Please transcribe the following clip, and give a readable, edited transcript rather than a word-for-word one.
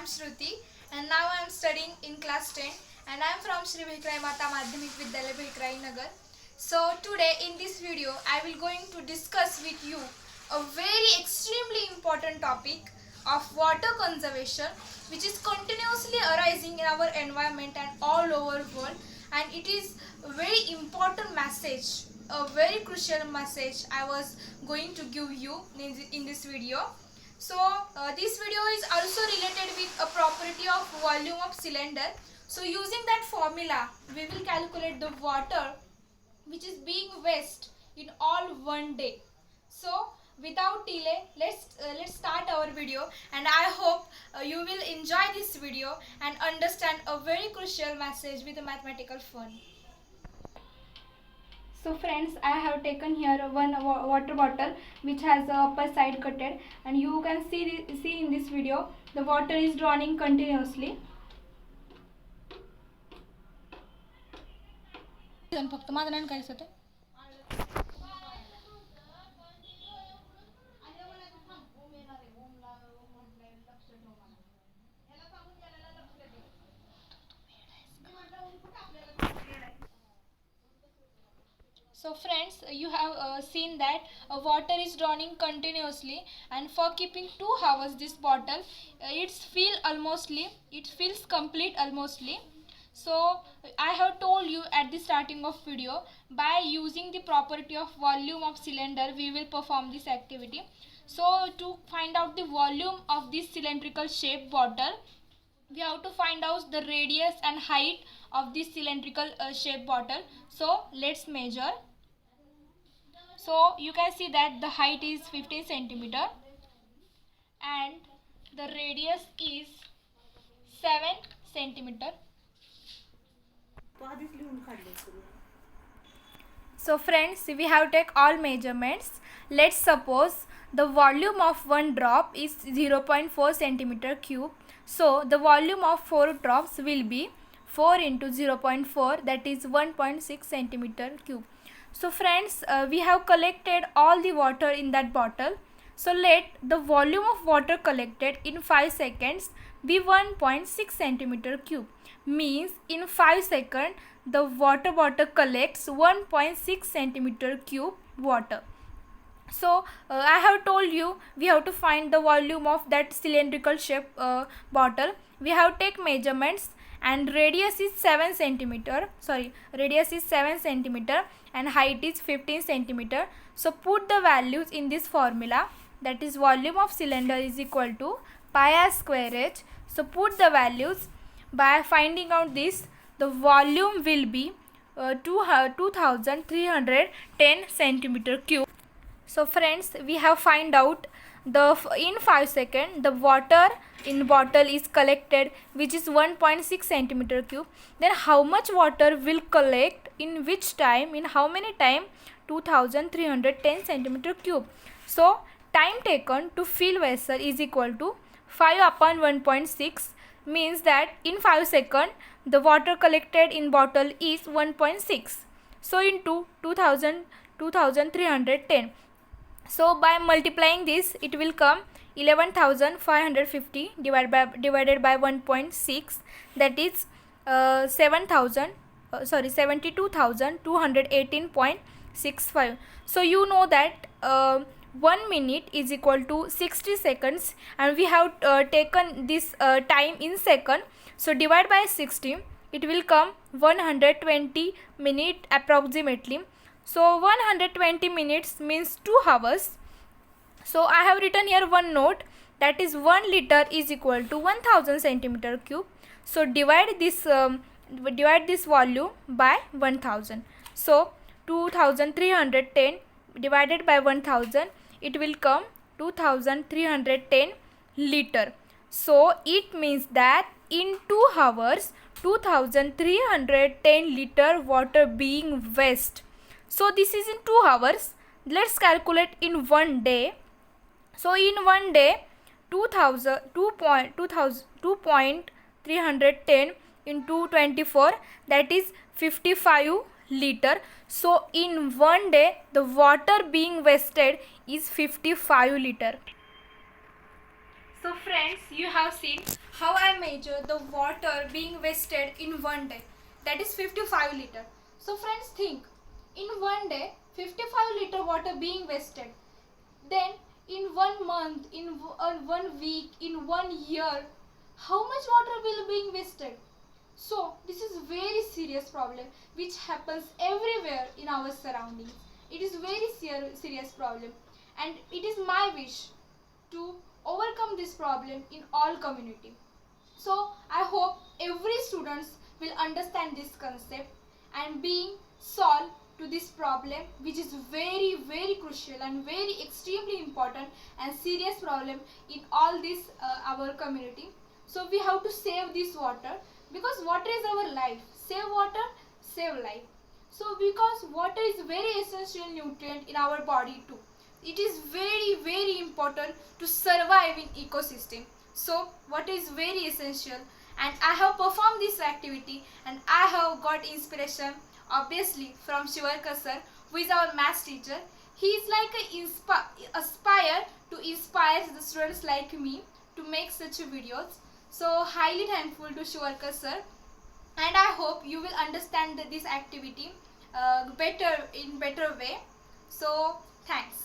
Shruti and now I am studying in class 10 and I am from Shri Bhikrai Mata Madhyamik Vidyalaya Bhikrai Nagar. So today in this video I will going to discuss with you a very extremely important topic of water conservation, which is continuously arising in our environment and all over world, and it is a very important message, a very crucial message I was going to give you in this video. So this video is also related with a property of volume of cylinder. So using that formula we will calculate the water which is being waste in all one day. So without delay, let's start our video, and I hope you will enjoy this video and understand a very crucial message with a mathematical fun. So friends, I have taken here one water bottle which has the upper side cutted, and you can see in this video the water is drowning continuously. फक्त माझं नाही काय होतं. So friends, you have seen that water is drowning continuously, and for keeping 2 hours this bottle it feels complete almostly. So I have told you at the starting of video, by using the property of volume of cylinder we will perform this activity. So to find out the volume of this cylindrical shape bottle, we have to find out the radius and height of this cylindrical shape bottle. So let's measure. So you can see that the height is 15 centimeter and the radius is 7 centimeter. So friends, we have take all measurements. Let's suppose the volume of one drop is 0.4 centimeter cube. So the volume of 4 drops will be 4 into 0.4, that is 1.6 centimeter cube. So friends, we have collected all the water in that bottle. So let the volume of water collected in 5 seconds be 1.6 centimeter cube. Means in 5 seconds the water bottle collects 1.6 centimeter cube water. So I have told you we have to find the volume of that cylindrical shape bottle. We have take measurements, and radius is 7 centimeter and height is 15 centimeter. So put the values in this formula, that is volume of cylinder is equal to pi r square h. So put the values. By finding out this, the volume will be 2310 centimeter cube. So friends, we have find out in 5 seconds the water in bottle is collected, which is 1.6 centimeter cube. Then how much water will collect in which time, in how many time? 2310 centimeter cube. So time taken to fill vessel is equal to 5 upon 1.6, means that in 5 seconds the water collected in bottle is 1.6. So into 2310. So by multiplying this, it will come 11,550 divided by 1.6, that is 72,218.65. So you know that 1 minute is equal to 60 seconds, and we have taken this time in second. So divide by 60, it will come 120 minutes approximately. So 120 minutes means 2 hours. So I have written here one note, that is 1 liter is equal to 1000 centimeter cube. So divide this volume by 1000. So 2310 divided by 1000, it will come 2310 liter. So it means that in 2 hours 2310 liter water being waste. So this is in 2 hours. Let's calculate in 1 day. So in 1 day 2.310 into 24, that is 55 liter. So in 1 day the water being wasted is 55 liter. So friends, friends, you have seen how I measure the water being wasted in one day. That is 55 liter. So friends, think, in one day 55 liter water being wasted. Then in 1 month, in 1 week, in 1 year, how much water will being wasted? So this is very serious problem which happens everywhere in our surroundings. It is very serious problem, and it is my wish to overcome this problem in all community. So I hope every students will understand this concept and being solved to this problem, which is very crucial and very extremely important and serious problem in all this our community. So we have to save this water, because water is our life. Save water, save life. So because water is very essential nutrient in our body too. It is very important to survive in ecosystem. So water is very essential, and I have performed this activity and I have got inspiration obviously from Shivarkar sir, who is our maths teacher. He is like a aspire to inspire the students like me to make such videos. So highly thankful to Shivarkar sir, and I hope you will understand this activity better in better way. So thanks.